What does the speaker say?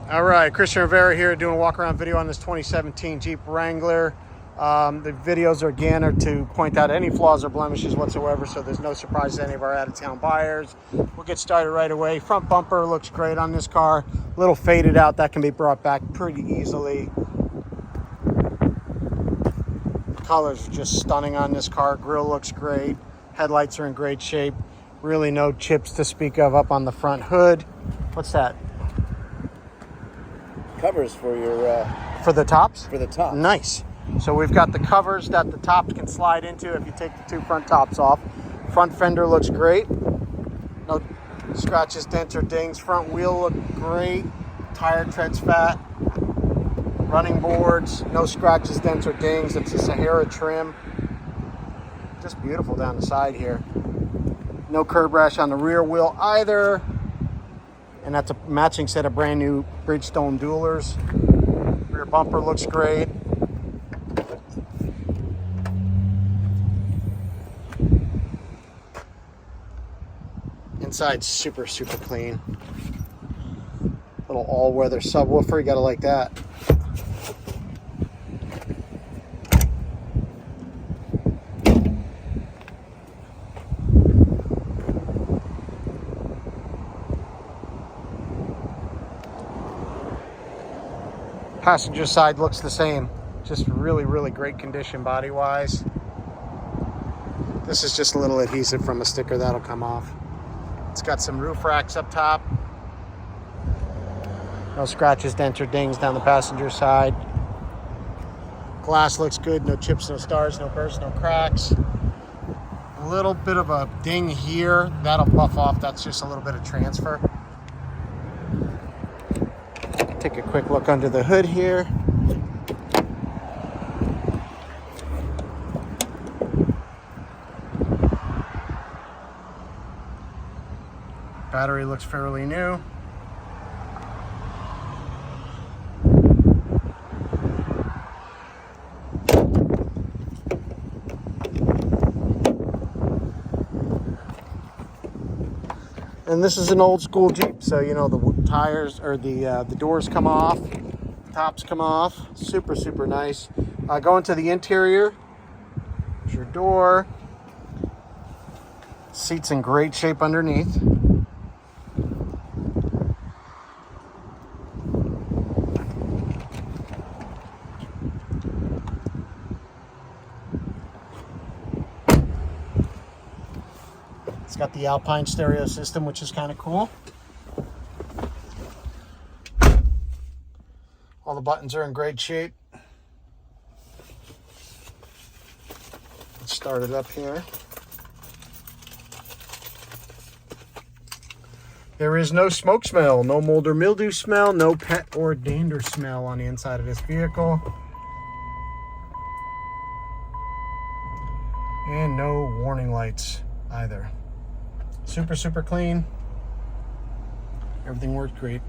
All right, Christian Rivera here doing a walk around video on this 2017 Jeep Wrangler. The videos are to point out any flaws or blemishes whatsoever, so there's no surprise to any of our out-of-town buyers. We'll get started right away. Front bumper looks great on this car. A little faded out, that can be brought back pretty easily. Colors are just stunning on this car. Grille looks great. Headlights are in great shape. Really no chips to speak of up on the front hood. What's that? Covers for your for the tops? For the top. Nice. So we've got the covers that the tops can slide into if you take the two front tops off. Front fender looks great. No scratches, dents, or dings. Front wheel look great. Tire treads fat. Running boards, no scratches, dents, or dings. It's a Sahara trim. Just beautiful down the side here. No curb rash on the rear wheel either. And that's a matching set of brand new Bridgestone Duelers. Rear bumper looks great. Inside's super clean. Little all-weather subwoofer, you gotta like that. Passenger side looks the same. Just really great condition body-wise. This is just a little adhesive from a sticker that'll come off. It's got some roof racks up top. No scratches, dents, or dings down the passenger side. Glass looks good. No chips, no stars, no bursts, no cracks. A little bit of a ding here. That'll buff off. That's just a little bit of transfer. Take a quick look under the hood here. Battery looks fairly new. And this is an old school Jeep, so you know the tires or the doors come off, tops come off. Super nice. Going to the interior. There's your door. Seats in great shape underneath. It's got the Alpine stereo system, which is kind of cool. All the buttons are in great shape. Let's start it up here. There is no smoke smell, no mold or mildew smell, no pet or dander smell on the inside of this vehicle. And no warning lights either. Super clean. Everything worked great.